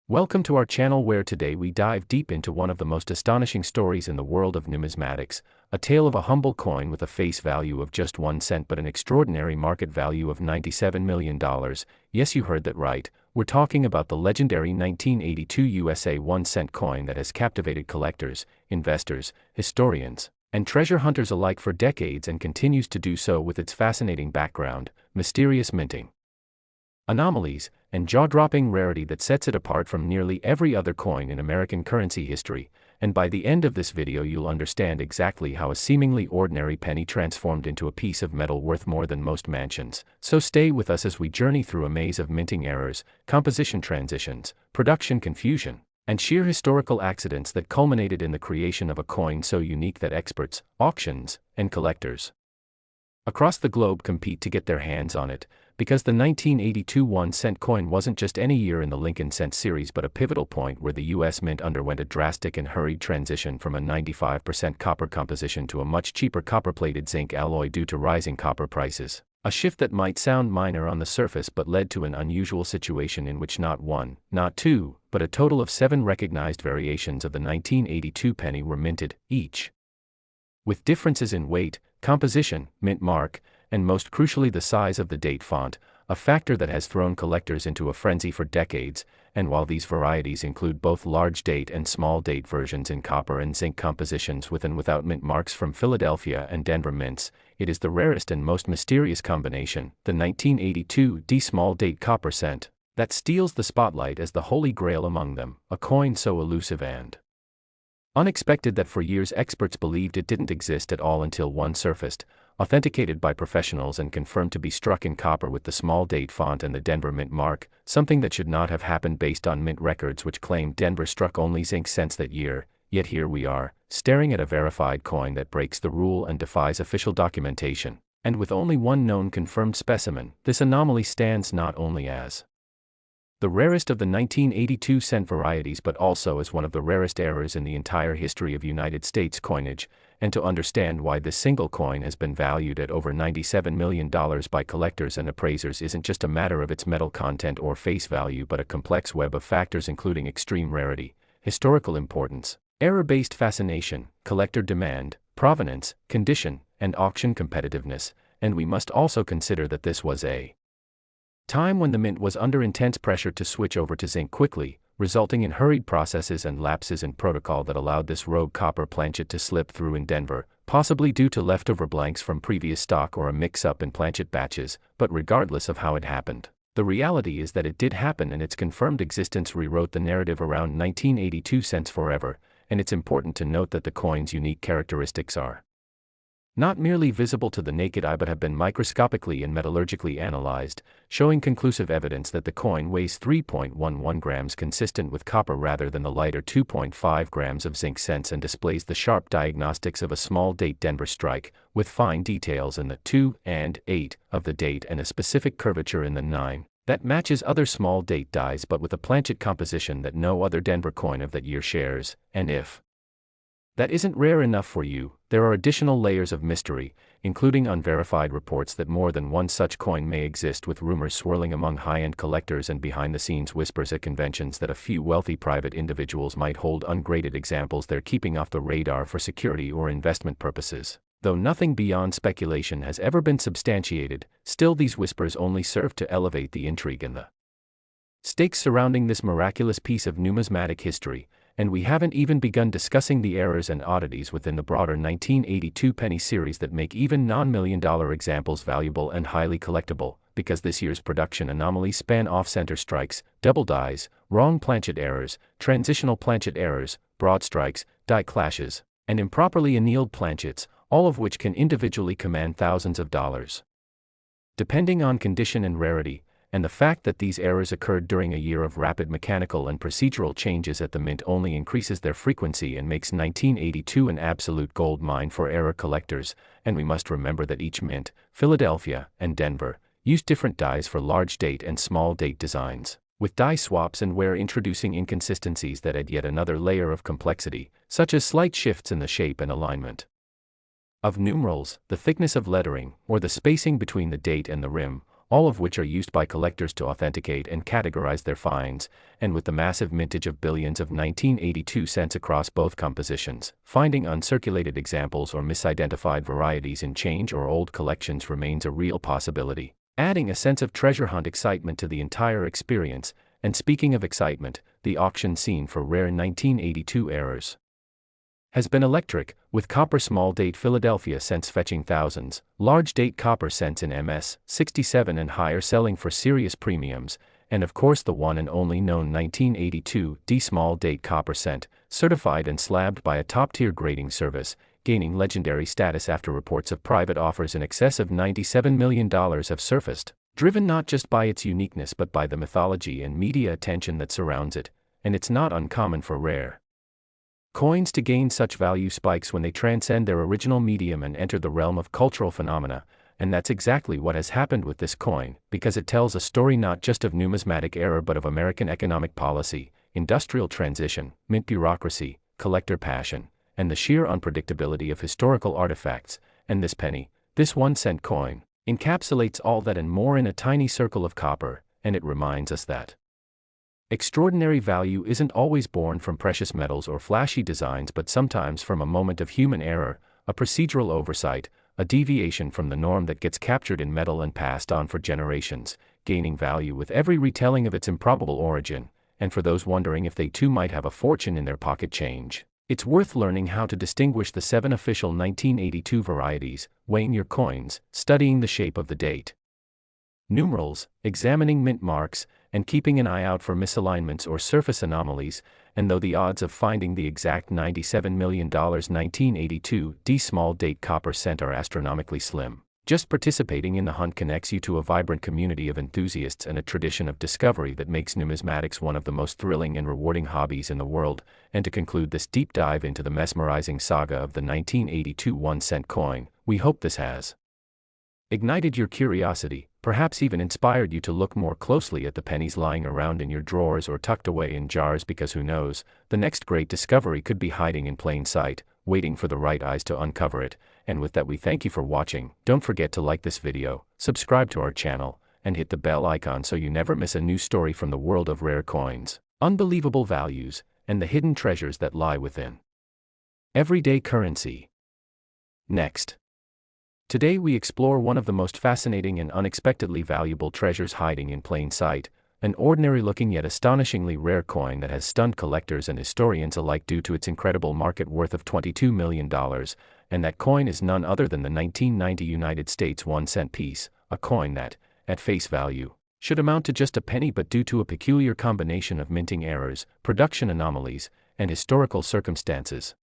Welcome to our channel where today we dive deep into one of the most astonishing stories in the world of numismatics, a tale of a humble coin with a face value of just 1 cent but an extraordinary market value of $97 million. Yes, you heard that right, we're talking about the legendary 1982 USA 1 cent coin that has captivated collectors, investors, historians, and treasure hunters alike for decades and continues to do so with its fascinating background, mysterious minting anomalies, and jaw-dropping rarity that sets it apart from nearly every other coin in American currency history. And by the end of this video you'll understand exactly how a seemingly ordinary penny transformed into a piece of metal worth more than most mansions. So stay with us as we journey through a maze of minting errors, composition transitions, production confusion, and sheer historical accidents that culminated in the creation of a coin so unique that experts, auctions, and collectors across the globe compete to get their hands on it, because the 1982 1-cent coin wasn't just any year in the Lincoln Cent series but a pivotal point where the U.S. Mint underwent a drastic and hurried transition from a 95% copper composition to a much cheaper copper-plated zinc alloy due to rising copper prices. A shift that might sound minor on the surface but led to an unusual situation in which not one, not two, but a total of 7 recognized variations of the 1982 penny were minted, each with differences in weight, composition, mint mark, and most crucially the size of the date font, a factor that has thrown collectors into a frenzy for decades. And while these varieties include both large date and small date versions in copper and zinc compositions with and without mint marks from Philadelphia and Denver mints, it is the rarest and most mysterious combination, the 1982 D small date copper cent, that steals the spotlight as the holy grail among them, a coin so elusive and unexpected that for years experts believed it didn't exist at all until one surfaced, authenticated by professionals and confirmed to be struck in copper with the small date font and the Denver mint mark, something that should not have happened based on mint records which claimed Denver struck only zinc cents that year. Yet here we are, staring at a verified coin that breaks the rule and defies official documentation. And with only one known confirmed specimen, this anomaly stands not only as the rarest of the 1982 cent varieties but also as one of the rarest errors in the entire history of United States coinage. And to understand why this single coin has been valued at over $97 million by collectors and appraisers isn't just a matter of its metal content or face value but a complex web of factors including extreme rarity, historical importance, error-based fascination, collector demand, provenance, condition, and auction competitiveness. And we must also consider that this was a time when the mint was under intense pressure to switch over to zinc quickly, resulting in hurried processes and lapses in protocol that allowed this rogue copper planchet to slip through in Denver, possibly due to leftover blanks from previous stock or a mix-up in planchet batches. But regardless of how it happened, the reality is that it did happen, and its confirmed existence rewrote the narrative around 1982 cents forever. And it's important to note that the coin's unique characteristics are not merely visible to the naked eye but have been microscopically and metallurgically analyzed, showing conclusive evidence that the coin weighs 3.11 grams consistent with copper rather than the lighter 2.5 grams of zinc cents, and displays the sharp diagnostics of a small date Denver strike, with fine details in the 2 and 8 of the date and a specific curvature in the 9 that matches other small date dies but with a planchet composition that no other Denver coin of that year shares. And if that isn't rare enough for you, there are additional layers of mystery, including unverified reports that more than one such coin may exist, with rumors swirling among high-end collectors and behind-the-scenes whispers at conventions that a few wealthy private individuals might hold ungraded examples they're keeping off the radar for security or investment purposes. Though nothing beyond speculation has ever been substantiated, still these whispers only serve to elevate the intrigue and the stakes surrounding this miraculous piece of numismatic history. And we haven't even begun discussing the errors and oddities within the broader 1982 penny series that make even non-million-dollar examples valuable and highly collectible, because this year's production anomalies span off-center strikes, double dies, wrong planchet errors, transitional planchet errors, broad strikes, die clashes, and improperly annealed planchets, all of which can individually command thousands of dollars, depending on condition and rarity. And the fact that these errors occurred during a year of rapid mechanical and procedural changes at the mint only increases their frequency and makes 1982 an absolute gold mine for error collectors. And we must remember that each mint, Philadelphia and Denver, used different dies for large date and small date designs, with die swaps and wear introducing inconsistencies that add yet another layer of complexity, such as slight shifts in the shape and alignment of numerals, the thickness of lettering, or the spacing between the date and the rim, all of which are used by collectors to authenticate and categorize their finds, and with the massive mintage of billions of 1982 cents across both compositions, finding uncirculated examples or misidentified varieties in change or old collections remains a real possibility, adding a sense of treasure hunt excitement to the entire experience. And speaking of excitement, the auction scene for rare 1982 errors has been electric, with copper small date Philadelphia cents fetching thousands, large date copper cents in MS 67 and higher selling for serious premiums, and of course the one and only known 1982 D small date copper cent, certified and slabbed by a top-tier grading service, gaining legendary status after reports of private offers in excess of $97 million have surfaced, driven not just by its uniqueness but by the mythology and media attention that surrounds it, and it's not uncommon for rare coins to gain such value spikes when they transcend their original medium and enter the realm of cultural phenomena, and that's exactly what has happened with this coin, because it tells a story not just of numismatic error but of American economic policy, industrial transition, mint bureaucracy, collector passion, and the sheer unpredictability of historical artifacts. And this penny, this 1-cent coin, encapsulates all that and more in a tiny circle of copper, and it reminds us that extraordinary value isn't always born from precious metals or flashy designs but sometimes from a moment of human error, a procedural oversight, a deviation from the norm that gets captured in metal and passed on for generations, gaining value with every retelling of its improbable origin. And for those wondering if they too might have a fortune in their pocket change, it's worth learning how to distinguish the 7 official 1982 varieties, weighing your coins, studying the shape of the date numerals, examining mint marks, and keeping an eye out for misalignments or surface anomalies. And though the odds of finding the exact $97 million 1982 D small date copper cent are astronomically slim, just participating in the hunt connects you to a vibrant community of enthusiasts and a tradition of discovery that makes numismatics one of the most thrilling and rewarding hobbies in the world. And to conclude this deep dive into the mesmerizing saga of the 1982 1-cent coin, we hope this has ignited your curiosity, perhaps even inspired you to look more closely at the pennies lying around in your drawers or tucked away in jars, because who knows, the next great discovery could be hiding in plain sight, waiting for the right eyes to uncover it. And with that, we thank you for watching. Don't forget to like this video, subscribe to our channel, and hit the bell icon so you never miss a new story from the world of rare coins, unbelievable values, and the hidden treasures that lie within everyday currency. Next. Today we explore one of the most fascinating and unexpectedly valuable treasures hiding in plain sight, an ordinary-looking yet astonishingly rare coin that has stunned collectors and historians alike due to its incredible market worth of $22 million, and that coin is none other than the 1990 United States 1-cent piece, a coin that, at face value, should amount to just a penny, but due to a peculiar combination of minting errors, production anomalies, and historical circumstances,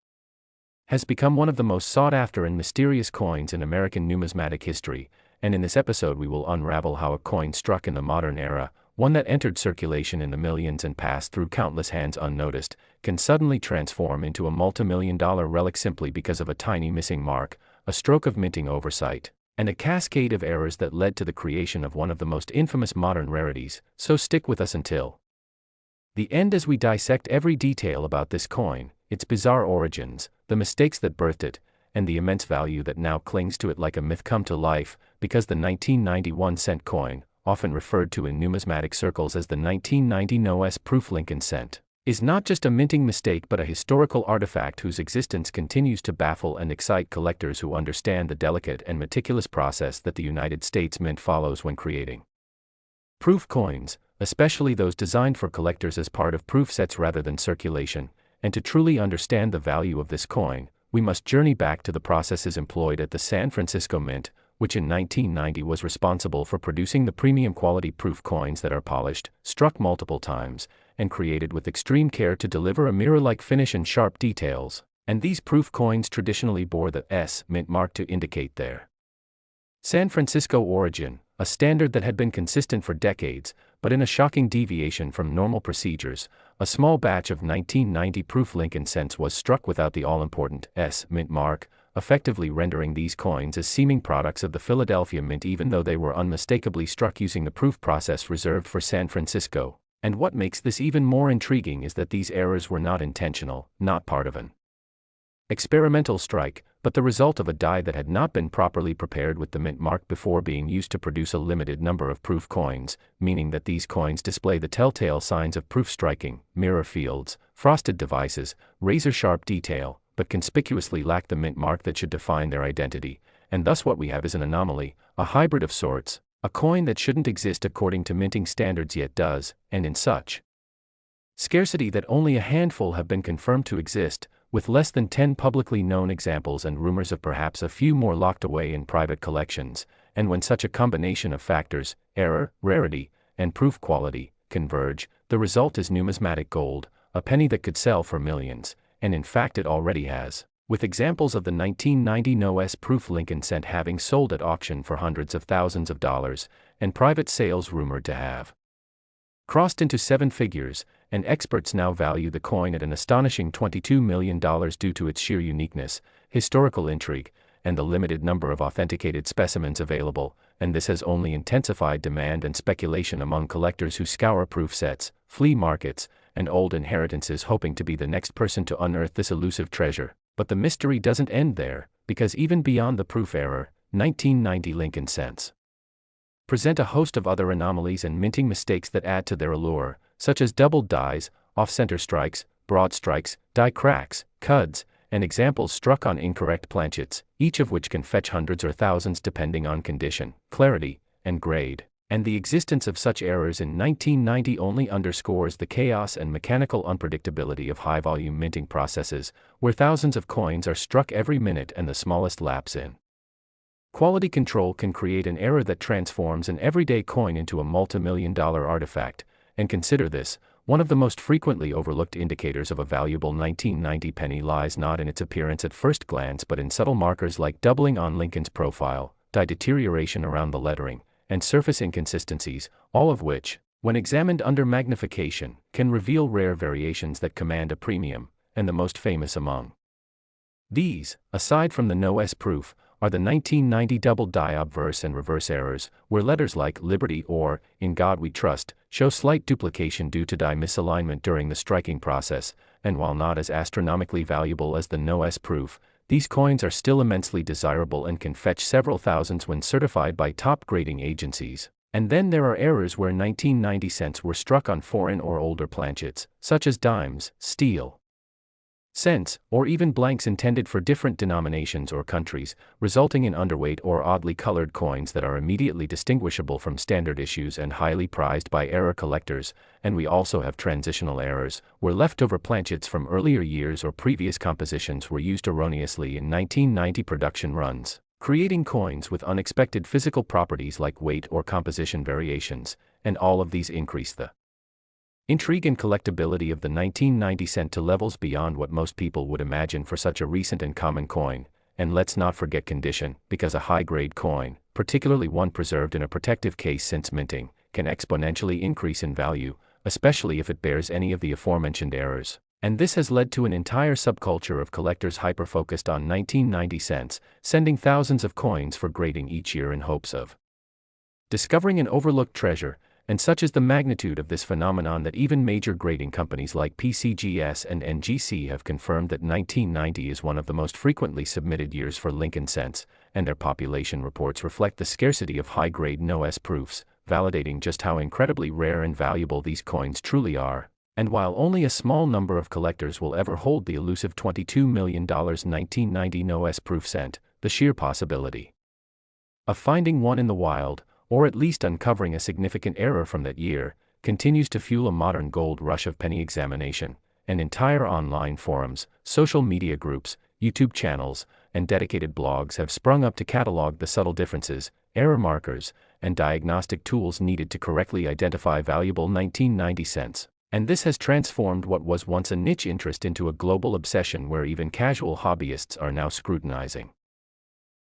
has become one of the most sought-after and mysterious coins in American numismatic history. And in this episode we will unravel how a coin struck in the modern era, one that entered circulation in the millions and passed through countless hands unnoticed, can suddenly transform into a multi-million-dollar relic simply because of a tiny missing mark, a stroke of minting oversight, and a cascade of errors that led to the creation of one of the most infamous modern rarities. So stick with us until the end as we dissect every detail about this coin, its bizarre origins, the mistakes that birthed it, and the immense value that now clings to it like a myth come to life. Because the 1991 cent coin, often referred to in numismatic circles as the 1990 No-S proof Lincoln cent, is not just a minting mistake but a historical artifact whose existence continues to baffle and excite collectors who understand the delicate and meticulous process that the United States Mint follows when creating proof coins, especially those designed for collectors as part of proof sets rather than circulation. And to truly understand the value of this coin, we must journey back to the processes employed at the San Francisco Mint, which in 1990 was responsible for producing the premium quality proof coins that are polished, struck multiple times, and created with extreme care to deliver a mirror-like finish and sharp details. And these proof coins traditionally bore the S mint mark to indicate their San Francisco origin, a standard that had been consistent for decades. But in a shocking deviation from normal procedures, a small batch of 1990 proof Lincoln cents was struck without the all-important S mint mark, effectively rendering these coins as seeming products of the Philadelphia Mint even though they were unmistakably struck using the proof process reserved for San Francisco. And what makes this even more intriguing is that these errors were not intentional, not part of an experimental strike, but the result of a die that had not been properly prepared with the mint mark before being used to produce a limited number of proof coins, meaning that these coins display the telltale signs of proof striking, mirror fields, frosted devices, razor-sharp detail, but conspicuously lack the mint mark that should define their identity, and thus what we have is an anomaly, a hybrid of sorts, a coin that shouldn't exist according to minting standards yet does, and in such scarcity that only a handful have been confirmed to exist, with less than 10 publicly known examples and rumors of perhaps a few more locked away in private collections, and when such a combination of factors, error, rarity, and proof quality, converge, the result is numismatic gold, a penny that could sell for millions, and in fact it already has, with examples of the 1990 NOS proof Lincoln cent having sold at auction for hundreds of thousands of dollars, and private sales rumored to have crossed into seven figures, and experts now value the coin at an astonishing $22 million due to its sheer uniqueness, historical intrigue, and the limited number of authenticated specimens available, and this has only intensified demand and speculation among collectors who scour proof sets, flea markets, and old inheritances hoping to be the next person to unearth this elusive treasure. But the mystery doesn't end there, because even beyond the proof error, 1990 Lincoln cents present a host of other anomalies and minting mistakes that add to their allure, such as doubled dies, off-center strikes, broad strikes, die cracks, cuds, and examples struck on incorrect planchets, each of which can fetch hundreds or thousands depending on condition, clarity, and grade. And the existence of such errors in 1990 only underscores the chaos and mechanical unpredictability of high-volume minting processes, where thousands of coins are struck every minute and the smallest lapse in quality control can create an error that transforms an everyday coin into a multi-million-dollar artifact. And consider this, one of the most frequently overlooked indicators of a valuable 1990 penny lies not in its appearance at first glance but in subtle markers like doubling on Lincoln's profile, die deterioration around the lettering, and surface inconsistencies, all of which, when examined under magnification, can reveal rare variations that command a premium, and the most famous among these, aside from the NOS proof, are the 1990 double die obverse and reverse errors, where letters like Liberty or In God We Trust show slight duplication due to die misalignment during the striking process, and while not as astronomically valuable as the NOS proof, these coins are still immensely desirable and can fetch several thousands when certified by top grading agencies. And then there are errors where 1990 cents were struck on foreign or older planchets, such as dimes, steel cents, or even blanks intended for different denominations or countries, resulting in underweight or oddly colored coins that are immediately distinguishable from standard issues and highly prized by error collectors. And we also have transitional errors, where leftover planchets from earlier years or previous compositions were used erroneously in 1990 production runs, creating coins with unexpected physical properties like weight or composition variations, and all of these increase the intrigue and collectability of the 1990 cent to levels beyond what most people would imagine for such a recent and common coin. And let's not forget condition, because a high-grade coin, particularly one preserved in a protective case since minting, can exponentially increase in value, especially if it bears any of the aforementioned errors. And this has led to an entire subculture of collectors hyper-focused on 1990 cents, sending thousands of coins for grading each year in hopes of discovering an overlooked treasure. And such is the magnitude of this phenomenon that even major grading companies like PCGS and NGC have confirmed that 1990 is one of the most frequently submitted years for Lincoln cents, and their population reports reflect the scarcity of high-grade NOS proofs, validating just how incredibly rare and valuable these coins truly are. And while only a small number of collectors will ever hold the elusive $22 million 1990 NOS proof cent, the sheer possibility of finding one in the wild, or at least uncovering a significant error from that year, continues to fuel a modern gold rush of penny examination, and entire online forums, social media groups, YouTube channels, and dedicated blogs have sprung up to catalog the subtle differences, error markers, and diagnostic tools needed to correctly identify valuable 1990 cents. And this has transformed what was once a niche interest into a global obsession where even casual hobbyists are now scrutinizing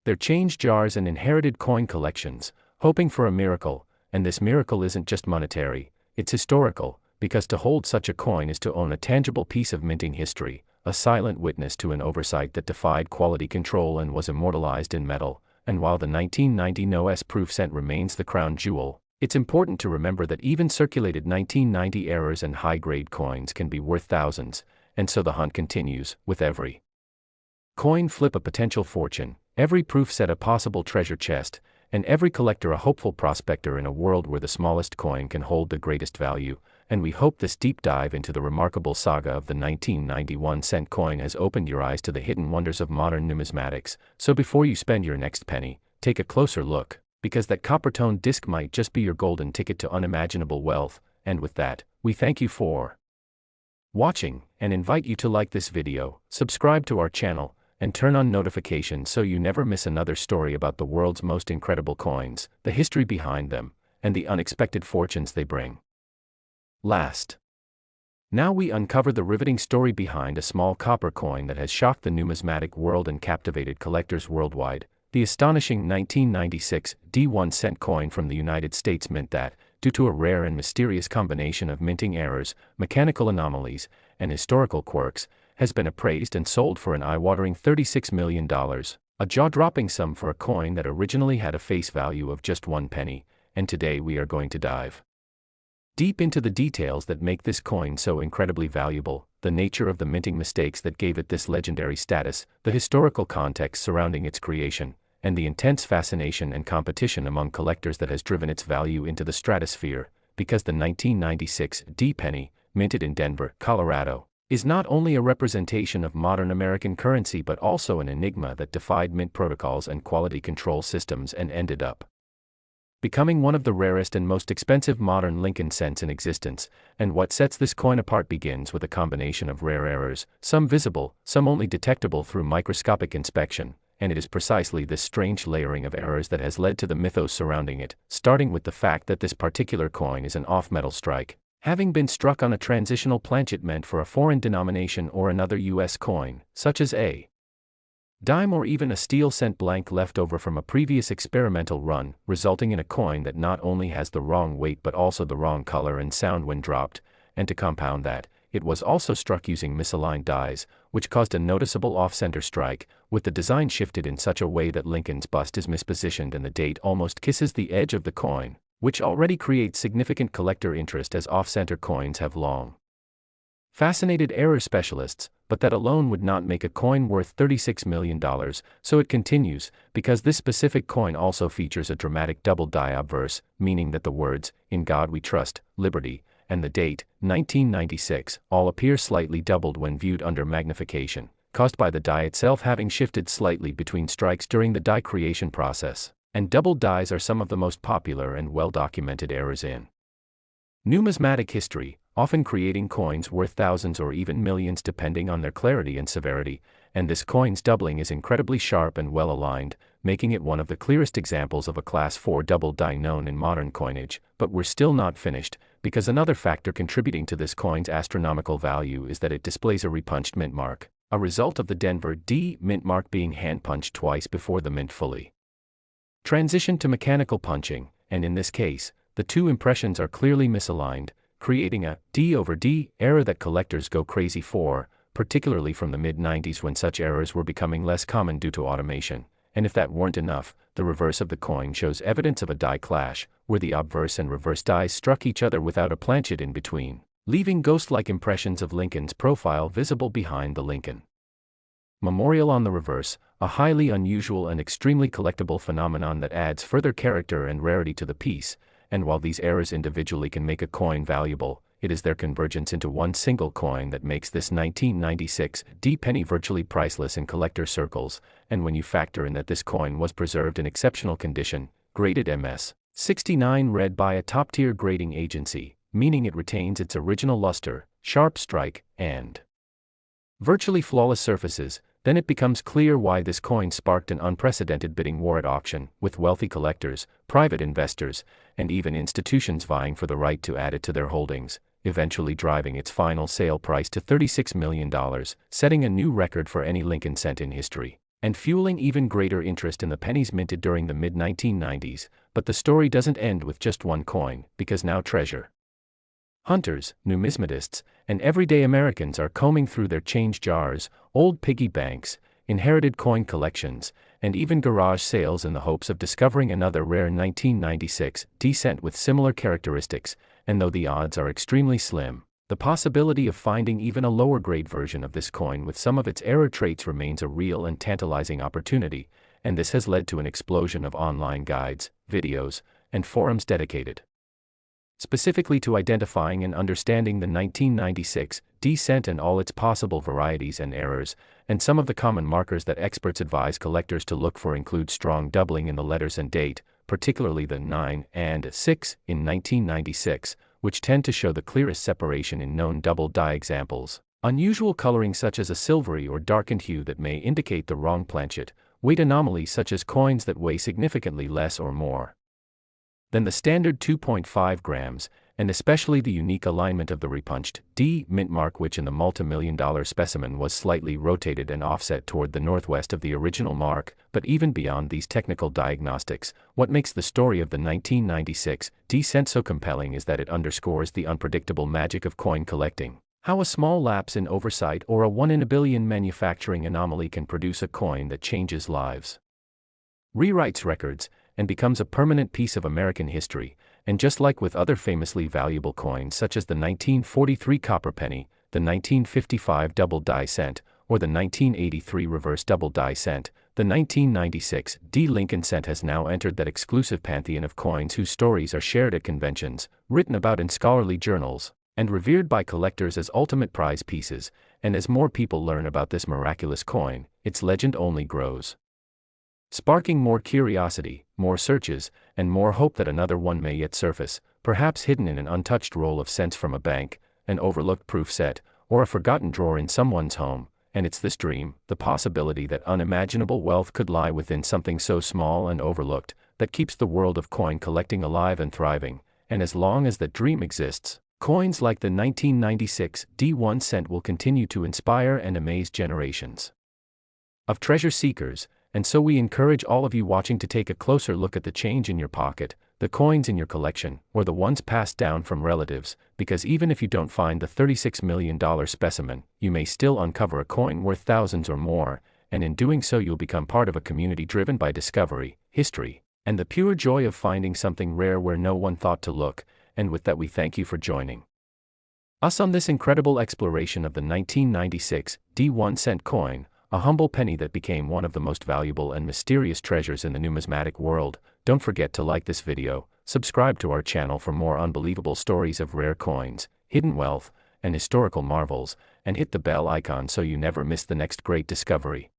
their change jars and inherited coin collections, hoping for a miracle. And this miracle isn't just monetary, it's historical, because to hold such a coin is to own a tangible piece of minting history, a silent witness to an oversight that defied quality control and was immortalized in metal. And while the 1990 NOS proof cent remains the crown jewel, it's important to remember that even circulated 1990 errors and high-grade coins can be worth thousands, and so the hunt continues, with every coin flip a potential fortune, every proof set a possible treasure chest, and every collector a hopeful prospector in a world where the smallest coin can hold the greatest value. And we hope this deep dive into the remarkable saga of the 1991 cent coin has opened your eyes to the hidden wonders of modern numismatics. So before you spend your next penny, take a closer look, because that copper-toned disc might just be your golden ticket to unimaginable wealth. And with that, we thank you for watching, and invite you to like this video, subscribe to our channel, and turn on notifications so you never miss another story about the world's most incredible coins, the history behind them, and the unexpected fortunes they bring. Now we uncover the riveting story behind a small copper coin that has shocked the numismatic world and captivated collectors worldwide, the astonishing 1996 D1 cent coin from the United States Mint that, due to a rare and mysterious combination of minting errors, mechanical anomalies, and historical quirks, has been appraised and sold for an eye-watering $36 million, a jaw-dropping sum for a coin that originally had a face value of just 1 penny, and today we are going to dive deep into the details that make this coin so incredibly valuable, the nature of the minting mistakes that gave it this legendary status, the historical context surrounding its creation, and the intense fascination and competition among collectors that has driven its value into the stratosphere, because the 1996 D penny, minted in Denver, Colorado, is not only a representation of modern American currency but also an enigma that defied mint protocols and quality control systems and ended up becoming one of the rarest and most expensive modern Lincoln cents in existence. And what sets this coin apart begins with a combination of rare errors, some visible, some only detectable through microscopic inspection, and it is precisely this strange layering of errors that has led to the mythos surrounding it, starting with the fact that this particular coin is an off-metal strike, having been struck on a transitional planchet meant for a foreign denomination or another U.S. coin, such as a dime or even a steel cent blank left over from a previous experimental run, resulting in a coin that not only has the wrong weight but also the wrong color and sound when dropped, and to compound that, it was also struck using misaligned dies, which caused a noticeable off-center strike, with the design shifted in such a way that Lincoln's bust is mispositioned and the date almost kisses the edge of the coin, which already creates significant collector interest as off-center coins have long fascinated error specialists, but that alone would not make a coin worth $36 million, so it continues, because this specific coin also features a dramatic double die obverse, meaning that the words, "In God We Trust, Liberty," and the date, 1996, all appear slightly doubled when viewed under magnification, caused by the die itself having shifted slightly between strikes during the die creation process, and doubled dies are some of the most popular and well-documented errors in numismatic history, often creating coins worth thousands or even millions depending on their clarity and severity, and this coin's doubling is incredibly sharp and well-aligned, making it one of the clearest examples of a Class 4 double die known in modern coinage. But we're still not finished, because another factor contributing to this coin's astronomical value is that it displays a repunched mint mark, a result of the Denver D mint mark being hand-punched twice before the mint fully transitioned to mechanical punching, and in this case, the two impressions are clearly misaligned, creating a D over D error that collectors go crazy for, particularly from the mid-90s when such errors were becoming less common due to automation. And if that weren't enough, the reverse of the coin shows evidence of a die clash, where the obverse and reverse dies struck each other without a planchet in between, leaving ghost-like impressions of Lincoln's profile visible behind the Lincoln memorial on the reverse, a highly unusual and extremely collectible phenomenon that adds further character and rarity to the piece. And while these errors individually can make a coin valuable, it is their convergence into one single coin that makes this 1996 D penny virtually priceless in collector circles. And when you factor in that this coin was preserved in exceptional condition, graded MS 69 red by a top-tier grading agency, meaning it retains its original luster, sharp strike, and virtually flawless surfaces, then it becomes clear why this coin sparked an unprecedented bidding war at auction, with wealthy collectors, private investors, and even institutions vying for the right to add it to their holdings, eventually driving its final sale price to $36 million, setting a new record for any Lincoln cent in history, and fueling even greater interest in the pennies minted during the mid-1990s. But the story doesn't end with just one coin, because now treasure hunters, numismatists, and everyday Americans are combing through their change jars, old piggy banks, inherited coin collections, and even garage sales in the hopes of discovering another rare 1996 D cent with similar characteristics. And though the odds are extremely slim, The possibility of finding even a lower-grade version of this coin with some of its error traits remains a real and tantalizing opportunity, and this has led to an explosion of online guides, videos, and forums dedicated specifically to identifying and understanding the 1996 D cent and all its possible varieties and errors, and some of the common markers that experts advise collectors to look for include strong doubling in the letters and date, particularly the 9 and 6 in 1996, which tend to show the clearest separation in known double die examples, unusual coloring such as a silvery or darkened hue that may indicate the wrong planchet, weight anomalies such as coins that weigh significantly less or more than the standard 2.5 grams, and especially the unique alignment of the repunched D mint mark, which in the multi-million-dollar specimen was slightly rotated and offset toward the northwest of the original mark. But even beyond these technical diagnostics, what makes the story of the 1996 D cent so compelling is that it underscores the unpredictable magic of coin collecting. How a small lapse in oversight or a 1 in a billion manufacturing anomaly can produce a coin that changes lives, rewrites records, and becomes a permanent piece of American history. And just like with other famously valuable coins such as the 1943 copper penny, the 1955 double die cent, or the 1983 reverse double die cent, the 1996 D Lincoln cent has now entered that exclusive pantheon of coins whose stories are shared at conventions, written about in scholarly journals, and revered by collectors as ultimate prize pieces. And as more people learn about this miraculous coin, its legend only grows, sparking more curiosity, more searches, and more hope that another one may yet surface, perhaps hidden in an untouched roll of cents from a bank, an overlooked proof set, or a forgotten drawer in someone's home. And it's this dream, the possibility that unimaginable wealth could lie within something so small and overlooked, that keeps the world of coin collecting alive and thriving. And as long as that dream exists, coins like the 1996 D1 cent will continue to inspire and amaze generations of treasure seekers. And so we encourage all of you watching to take a closer look at the change in your pocket, the coins in your collection, or the ones passed down from relatives, because even if you don't find the $36 million specimen, you may still uncover a coin worth thousands or more, and in doing so you'll become part of a community driven by discovery, history, and the pure joy of finding something rare where no one thought to look. And with that, we thank you for joining us on this incredible exploration of the 1996 D1 cent coin, a humble penny that became one of the most valuable and mysterious treasures in the numismatic world. Don't forget to like this video, subscribe to our channel for more unbelievable stories of rare coins, hidden wealth, and historical marvels, and hit the bell icon so you never miss the next great discovery.